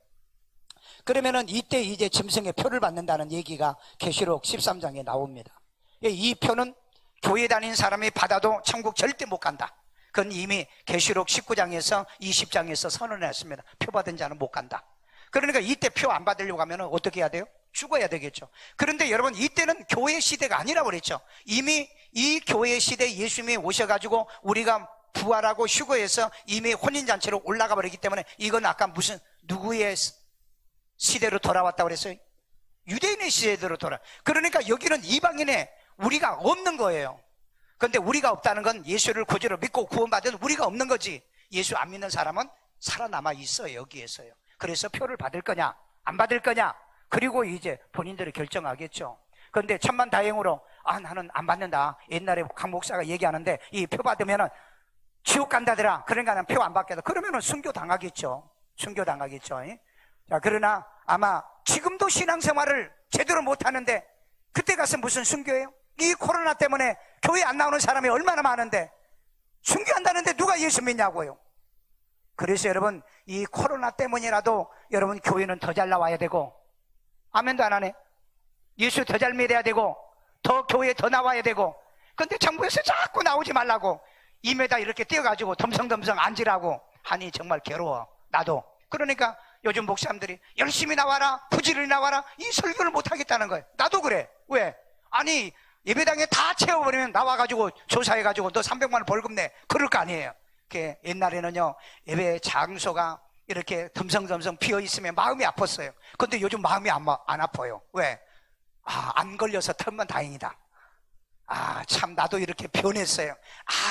그러면은 이때 이제 짐승의 표를 받는다는 얘기가 계시록 13장에 나옵니다. 이 표는 교회 다닌 사람이 받아도 천국 절대 못 간다. 그건 이미 계시록 19장에서 20장에서 선언했습니다. 표 받은 자는 못 간다. 그러니까 이때 표 안 받으려고 하면 어떻게 해야 돼요? 죽어야 되겠죠. 그런데 여러분 이때는 교회 시대가 아니라고 그랬죠. 이미 이 교회 시대에 예수님이 오셔가지고 우리가 부활하고 휴거해서 이미 혼인잔치로 올라가 버리기 때문에 이건 아까 누구의 시대로 돌아왔다고 그랬어요? 유대인의 시대대로 돌아. 그러니까 여기는 이방인의 우리가 없는 거예요. 그런데 우리가 없다는 건 예수를 구주로 믿고 구원받은 우리가 없는 거지. 예수 안 믿는 사람은 살아남아 있어요. 여기에서요. 그래서 표를 받을 거냐 안 받을 거냐, 그리고 이제 본인들이 결정하겠죠. 그런데 천만다행으로 나는 안 받는다. 옛날에 강 목사가 얘기하는데 이 표 받으면은 지옥 간다더라. 그러니까 나는 표 안 받겠다. 그러면은 순교 당하겠죠. 순교 당하겠죠. 자, 그러나 아마 지금도 신앙생활을 제대로 못 하는데 그때 가서 무슨 순교예요? 이 코로나 때문에 교회 안 나오는 사람이 얼마나 많은데 순교한다는데 누가 예수 믿냐고요. 그래서 여러분, 이 코로나 때문이라도 여러분 교회는 더 잘 나와야 되고, 아멘도 안 하네. 예수 더 잘 믿어야 되고, 더 교회에 더 나와야 되고. 근데 정부에서 자꾸 나오지 말라고 2m 이렇게 뛰어가지고 덤성덤성 앉으라고 하니 정말 괴로워. 나도. 그러니까 요즘 목사님들이 열심히 나와라, 부지런히 나와라, 이 설교를 못 하겠다는 거예요. 나도 그래. 왜? 아니 예배당에 다 채워버리면 나와가지고 조사해가지고 너 300만 원 벌금 내, 그럴 거 아니에요. 옛날에는요, 예배 장소가 이렇게 덤성덤성 비어있으면 마음이 아팠어요. 근데 요즘 마음이 안 아파요. 왜? 안 걸려서 털면 다행이다. 참 나도 이렇게 변했어요.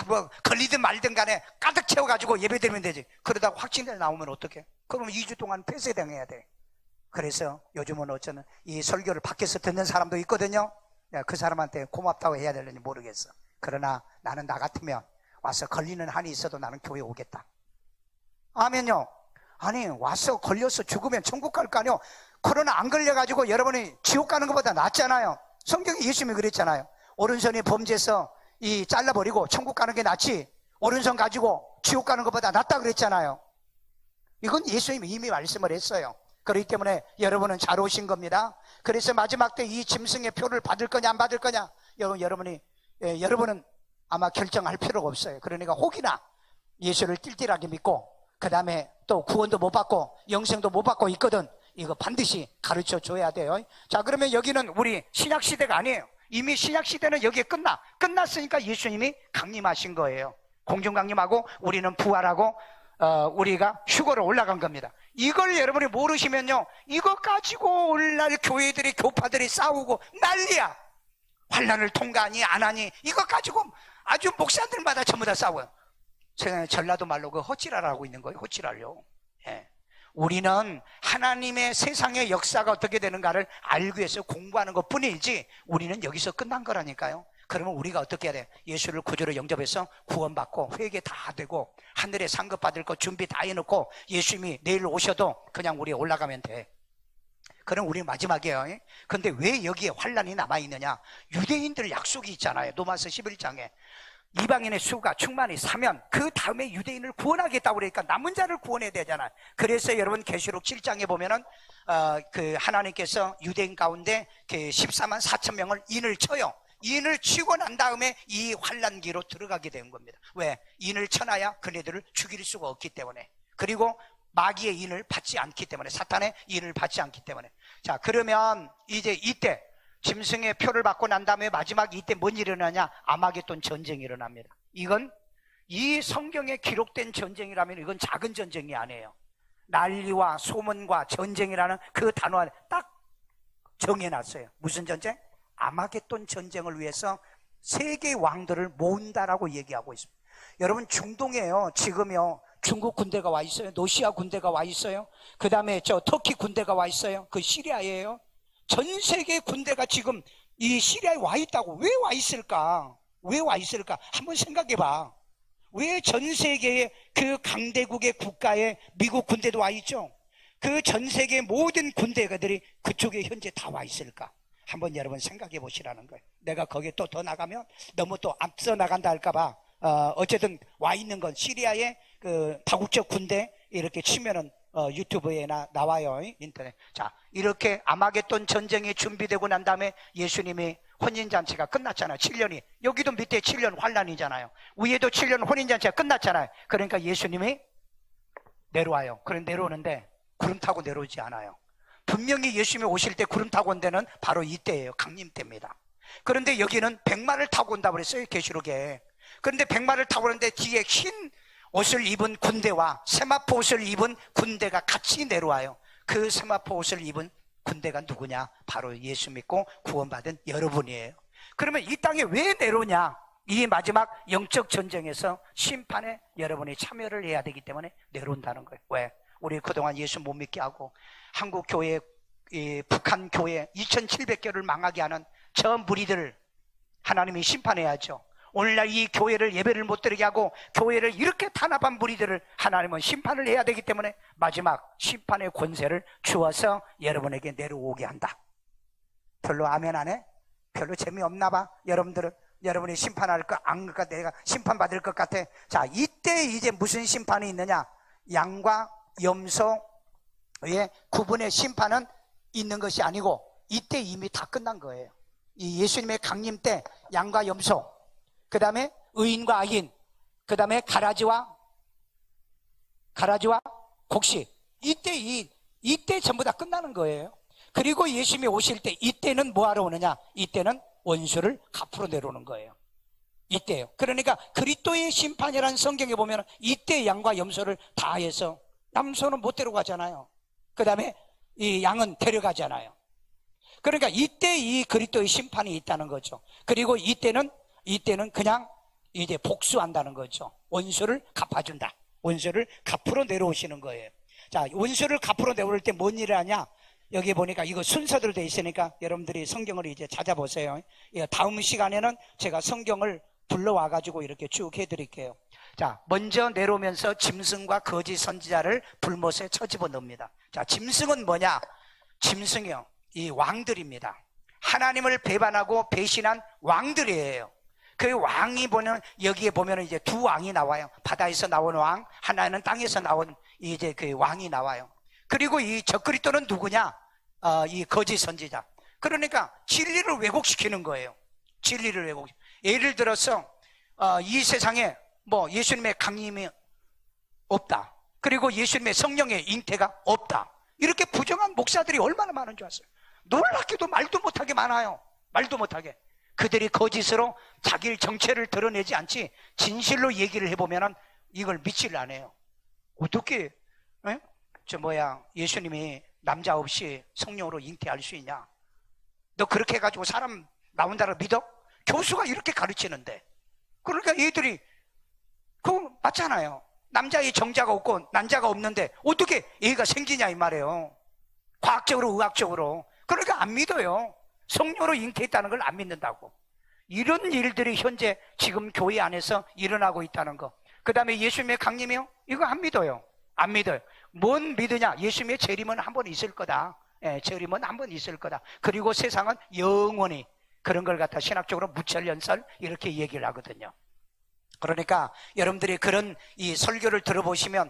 뭐 걸리든 말든 간에 가득 채워가지고 예배 드리면 되지. 그러다가 확진자 나오면 어떡해? 그러면 2주 동안 폐쇄당해야 돼. 그래서 요즘은 어쩌면 이 설교를 밖에서 듣는 사람도 있거든요. 그 사람한테 고맙다고 해야 되는지 모르겠어. 그러나 나는 나 같으면 와서 걸리는 한이 있어도 나는 교회 오겠다. 아멘요. 아니 와서 걸려서 죽으면 천국 갈 거 아니요. 코로나 안 걸려가지고 여러분이 지옥 가는 것보다 낫잖아요. 성경에 예수님이 그랬잖아요. 오른손이 범죄해서 잘라버리고 천국 가는 게 낫지, 오른손 가지고 지옥 가는 것보다 낫다 그랬잖아요. 이건 예수님이 이미 말씀을 했어요. 그렇기 때문에 여러분은 잘 오신 겁니다. 그래서 마지막 때 이 짐승의 표를 받을 거냐 안 받을 거냐, 여러분은 아마 결정할 필요가 없어요. 그러니까 혹이나 예수를 띨띨하게 믿고 그 다음에 또 구원도 못 받고 영생도 못 받고 있거든. 이거 반드시 가르쳐 줘야 돼요. 자, 그러면 여기는 우리 신약시대가 아니에요. 이미 신약시대는 여기에 끝났으니까 예수님이 강림하신 거예요. 공중 강림하고 우리는 부활하고 우리가 휴거로 올라간 겁니다. 이걸 여러분이 모르시면요, 이거 가지고 오늘날 교회들이 교파들이 싸우고 난리야. 환난을 통과하니 안 하니 이거 가지고 아주 목사들마다 전부 다 싸워요. 전라도 말로 그 헛지랄하고 있는 거예요. 헛지랄요. 예. 우리는 하나님의 세상의 역사가 어떻게 되는가를 알기 위해서 공부하는 것 뿐이지 우리는 여기서 끝난 거라니까요. 그러면 우리가 어떻게 해야 돼? 예수를 구주로 영접해서 구원받고 회개 다 되고 하늘에 상급 받을 거 준비 다 해놓고 예수님이 내일 오셔도 그냥 우리 올라가면 돼. 그럼 우리 마지막이에요. 근데 왜 여기에 환란이 남아있느냐? 유대인들 약속이 있잖아요. 로마서 11장에 이방인의 수가 충만히 사면 그 다음에 유대인을 구원하겠다고 그러니까 남은 자를 구원해야 되잖아요. 그래서 여러분 계시록 7장에 보면은 그 하나님께서 유대인 가운데 그 14만 4천 명을 인을 쳐요. 인을 치고 난 다음에 이 환란기로 들어가게 된 겁니다. 왜? 인을 쳐놔야 그네들을 죽일 수가 없기 때문에, 그리고 마귀의 인을 받지 않기 때문에, 사탄의 인을 받지 않기 때문에. 자, 그러면 이제 이때 짐승의 표를 받고 난 다음에 마지막 이때 뭔 일이 일어나냐? 아마겟돈 전쟁이 일어납니다. 이건 이 성경에 기록된 전쟁이라면 이건 작은 전쟁이 아니에요. 난리와 소문과 전쟁이라는 그 단어 안에 딱 정해놨어요. 무슨 전쟁? 아마겟돈 전쟁을 위해서 세계 왕들을 모은다라고 얘기하고 있습니다. 여러분, 중동에요, 지금요, 중국 군대가 와 있어요. 러시아 군대가 와 있어요. 그 다음에 터키 군대가 와 있어요. 그 시리아예요. 전 세계 군대가 지금 이 시리아에 와 있다고. 왜 와 있을까? 왜 와 있을까? 한번 생각해 봐. 왜 전 세계의 그 강대국의 국가에 미국 군대도 와 있죠? 그 전 세계의 모든 군대가들이 그쪽에 현재 다 와 있을까? 한번 여러분 생각해 보시라는 거예요. 내가 거기에 또 더 나가면 너무 또 앞서 나간다 할까봐 어쨌든 와 있는 건 시리아의 그 다국적 군대 이렇게 치면은 유튜브에나 나와요, 인터넷. 자, 이렇게 아마겟돈 전쟁이 준비되고 난 다음에 예수님이 혼인잔치가 끝났잖아요. 7년이. 여기도 밑에 7년 환란이잖아요. 위에도 7년 혼인잔치가 끝났잖아요. 그러니까 예수님이 내려와요. 그럼 내려오는데 구름 타고 내려오지 않아요. 분명히 예수님이 오실 때 구름 타고 온 데는 바로 이때예요. 강림 때입니다. 그런데 여기는 백마를 타고 온다고 그랬어요, 계시록에. 그런데 백마를 타고 오는데 뒤에 흰 옷을 입은 군대와 세마포 옷을 입은 군대가 같이 내려와요. 그 세마포 옷을 입은 군대가 누구냐? 바로 예수 믿고 구원받은 여러분이에요. 그러면 이 땅에 왜 내려오냐? 이 마지막 영적 전쟁에서 심판에 여러분이 참여를 해야 되기 때문에 내려온다는 거예요. 왜? 우리 그동안 예수 못 믿게 하고 한국 교회, 북한 교회 2700개를 망하게 하는 저 무리들을 하나님이 심판해야죠. 오늘날 이 교회를 예배를 못 드리게 하고 교회를 이렇게 탄압한 무리들을 하나님은 심판을 해야 되기 때문에 마지막 심판의 권세를 주어서 여러분에게 내려오게 한다. 별로 아멘 안 해? 별로 재미없나 봐. 여러분이 심판할 것, 안 할까? 내가 심판받을 것 같아. 자, 이때 이제 무슨 심판이 있느냐? 양과 염소의 구분의 심판은 있는 것이 아니고 이때 이미 다 끝난 거예요. 이 예수님의 강림 때 양과 염소, 그 다음에 의인과 악인, 그 다음에 가라지와 곡식, 이때 전부 다 끝나는 거예요. 그리고 예수님이 오실 때 이때는 뭐하러 오느냐? 이때는 원수를 갚으러 내려오는 거예요. 이때요. 그러니까 그리스도의 심판이라는 성경에 보면 이때 양과 염소를 다 해서 염소는 못 데려가잖아요. 그 다음에 이 양은 데려가잖아요. 그러니까 이때 이 그리스도의 심판이 있다는 거죠. 그리고 이때는 그냥 이제 복수한다는 거죠. 원수를 갚아준다. 원수를 갚으러 내려오시는 거예요. 자, 원수를 갚으러 내려올 때 뭔 일을 하냐? 여기 보니까 이거 순서대로 돼 있으니까 여러분들이 성경을 이제 찾아보세요. 다음 시간에는 제가 성경을 불러와가지고 이렇게 쭉 해드릴게요. 자, 먼저 내려오면서 짐승과 거짓 선지자를 불못에 쳐집어 넣습니다. 자, 짐승은 뭐냐? 짐승이요, 이 왕들입니다. 하나님을 배반하고 배신한 왕들이에요. 그 왕이 보면, 여기에 보면 이제 두 왕이 나와요. 바다에서 나온 왕, 하나는 땅에서 나온 이제 그 왕이 나와요. 그리고 이 적그리스도는 누구냐? 이 거짓 선지자. 그러니까 진리를 왜곡시키는 거예요. 진리를 왜곡. 예를 들어서 이 세상에 뭐 예수님의 강림이 없다. 그리고 예수님의 성령의 잉태가 없다. 이렇게 부정한 목사들이 얼마나 많은 줄 아세요? 놀랍게도 말도 못하게 많아요. 말도 못하게. 그들이 거짓으로 자기 정체를 드러내지 않지 진실로 얘기를 해보면 이걸 믿지를 않아요. 어떻게 예수님이 남자 없이 성령으로 잉태할 수 있냐? 너 그렇게 해가지고 사람 나온다고 믿어? 교수가 이렇게 가르치는데. 그러니까 얘들이 그거 맞잖아요. 남자의 정자가 없고 남자가 없는데 어떻게 얘가 생기냐 이 말이에요. 과학적으로 의학적으로. 그러니까 안 믿어요. 성령으로 잉태했다는 걸 안 믿는다고. 이런 일들이 현재 지금 교회 안에서 일어나고 있다는 거. 그 다음에 예수님의 강림이요? 이거 안 믿어요. 안 믿어요. 뭔 믿으냐? 예수님의 재림은 한 번 있을 거다. 재림은 한 번 있을 거다. 그리고 세상은 영원히 그런 걸 갖다 신학적으로 무철연설 이렇게 얘기를 하거든요. 그러니까 여러분들이 그런 이 설교를 들어보시면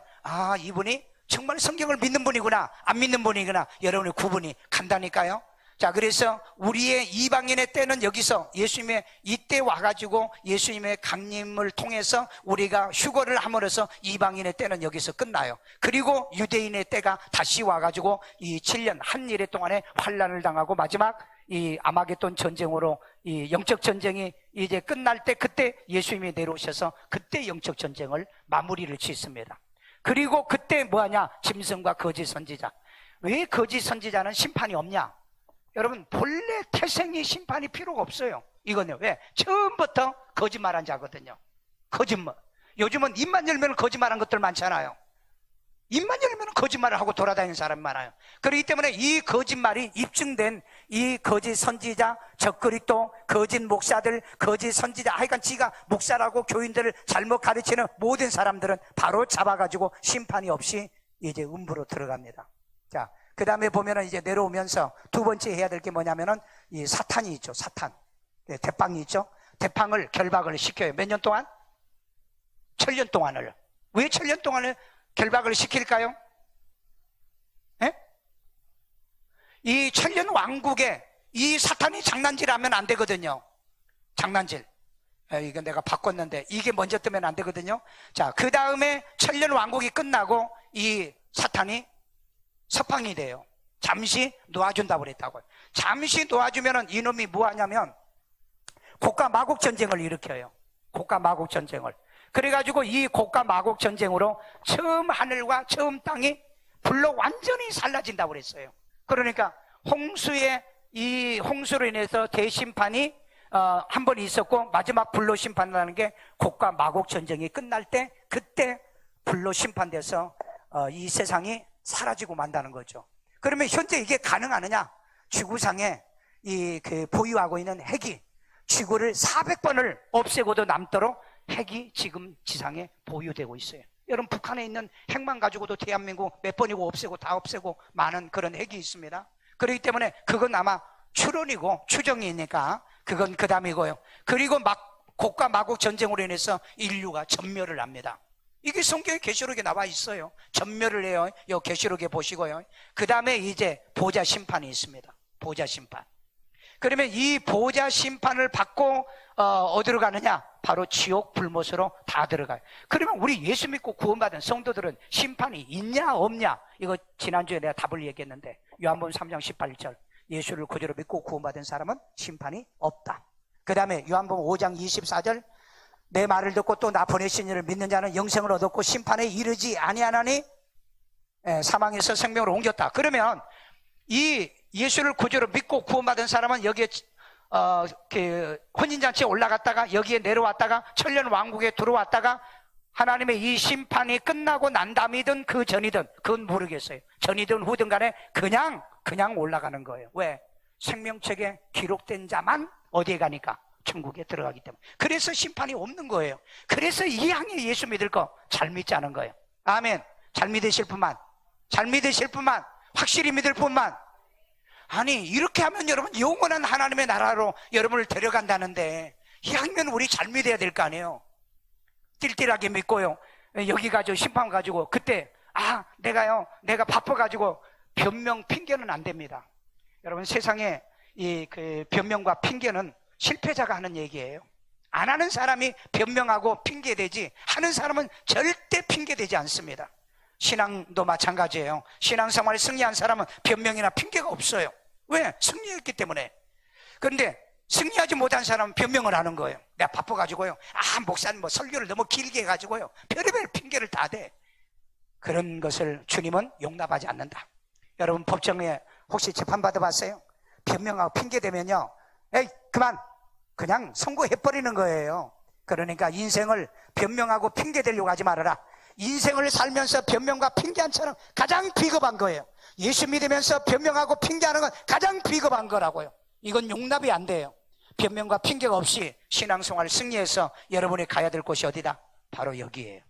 이분이 정말 성경을 믿는 분이구나, 안 믿는 분이구나, 여러분의 구분이 간다니까요. 자, 그래서 우리의 이방인의 때는 여기서 예수님의 이때 와가지고 예수님의 강림을 통해서 우리가 휴거를 함으로써 이방인의 때는 여기서 끝나요. 그리고 유대인의 때가 다시 와가지고 이 7년 한 일해 동안에 환란을 당하고 마지막 이 아마겟돈 전쟁으로 이 영적 전쟁이 이제 끝날 때 그때 예수님이 내려오셔서 그때 영적 전쟁을 마무리를 짓습니다. 그리고 그때 뭐하냐? 짐승과 거짓 선지자. 왜 거짓 선지자는 심판이 없냐? 여러분, 본래 태생이 심판이 필요가 없어요. 이거는 왜? 처음부터 거짓말한 자거든요. 거짓말. 요즘은 입만 열면 거짓말한 것들 많잖아요. 입만 열면 거짓말을 하고 돌아다니는 사람이 많아요. 그렇기 때문에 이 거짓말이 입증된 이 거짓 선지자, 적그리스도, 거짓 목사들, 거짓 선지자, 하여간 지가 목사라고 교인들을 잘못 가르치는 모든 사람들은 바로 잡아가지고 심판이 없이 이제 음부로 들어갑니다. 자, 그 다음에 보면은 이제 내려오면서 두 번째 해야 될 게 뭐냐면은 이 사탄이 있죠. 사탄. 대빵이 있죠. 대빵을 결박을 시켜요. 몇 년 동안? 7년 동안을. 왜 7년 동안을 결박을 시킬까요? 이 7년 왕국에 이 사탄이 장난질하면 안 되거든요. 장난질. 이거 내가 바꿨는데 이게 먼저 뜨면 안 되거든요. 자, 그 다음에 7년 왕국이 끝나고 이 사탄이 석방이 돼요. 잠시 놓아준다고 그랬다고요. 잠시 놓아주면은 이놈이 뭐 하냐면 고가 마곡 전쟁을 일으켜요. 고가 마곡 전쟁을. 그래가지고 이 고가 마곡 전쟁으로 처음 하늘과 처음 땅이 불로 완전히 살라진다고 그랬어요. 그러니까 이 홍수로 인해서 대심판이 한 번 있었고, 마지막 불로 심판이라는 게 곡과 마곡 전쟁이 끝날 때, 그때 불로 심판돼서 이 세상이 사라지고 만다는 거죠. 그러면 현재 이게 가능하느냐? 지구상에 보유하고 있는 핵이 지구를 400번을 없애고도 남도록 핵이 지금 지상에 보유되고 있어요. 여러분, 북한에 있는 핵만 가지고도 대한민국 몇 번이고 없애고 다 없애고 많은 그런 핵이 있습니다. 그렇기 때문에 그건 아마 추론이고 추정이니까 그건 그 다음이고요. 그리고 곡과 마곡 전쟁으로 인해서 인류가 전멸을 합니다. 이게 성경의 계시록에 나와 있어요. 전멸을 해요. 이 계시록에 보시고요. 그 다음에 이제 보좌 심판이 있습니다. 보좌 심판. 그러면 이 보좌 심판을 받고 어디로 가느냐? 바로 지옥 불못으로 다 들어가요. 그러면 우리 예수 믿고 구원받은 성도들은 심판이 있냐 없냐? 이거 지난주에 내가 답을 얘기했는데, 요한복음 3장 18절, 예수를 구주로 믿고 구원받은 사람은 심판이 없다. 그 다음에 요한복음 5장 24절, 내 말을 듣고 또 나 보내신 이를 믿는 자는 영생을 얻었고 심판에 이르지 아니하나니 사망에서 생명으로 옮겼다. 그러면 이 예수를 구주로 믿고 구원받은 사람은 여기에 혼인잔치에 올라갔다가 여기에 내려왔다가 천년 왕국에 들어왔다가 하나님의 이 심판이 끝나고 난 다음이든 그 전이든 그건 모르겠어요. 전이든 후든 간에 그냥 올라가는 거예요. 왜? 생명책에 기록된 자만 어디에 가니까? 천국에 들어가기 때문에. 그래서 심판이 없는 거예요. 그래서 이 향해 예수 믿을 거 잘 믿지 않은 거예요. 아멘. 잘 믿으실 분만, 확실히 믿을 분만. 아니, 이렇게 하면 여러분 영원한 하나님의 나라로 여러분을 데려간다는데, 이 향면 우리 잘 믿어야 될 거 아니에요. 띨띨하게 믿고요, 여기 가지고 심판 가지고 그때 내가 바빠가지고 변명 핑계는 안 됩니다. 여러분, 세상에 그 변명과 핑계는 실패자가 하는 얘기예요. 안 하는 사람이 변명하고 핑계대지, 하는 사람은 절대 핑계대지 않습니다. 신앙도 마찬가지예요. 신앙생활에 승리한 사람은 변명이나 핑계가 없어요. 왜? 승리했기 때문에. 그런데 승리하지 못한 사람은 변명을 하는 거예요. 내가 바빠가지고요, 목사님 설교를 너무 길게 해가지고요, 별의별 핑계를 다 대. 그런 것을 주님은 용납하지 않는다. 여러분, 법정에 혹시 재판받아 봤어요? 변명하고 핑계대면요, 에이 그냥 선고해버리는 거예요. 그러니까 인생을 변명하고 핑계대려고 하지 말아라. 인생을 살면서 변명과 핑계한 처럼 가장 비겁한 거예요. 예수 믿으면서 변명하고 핑계하는 건 가장 비겁한 거라고요. 이건 용납이 안 돼요. 변명과 핑계가 없이 신앙생활을 승리해서 여러분이 가야 될 곳이 어디다? 바로 여기예요.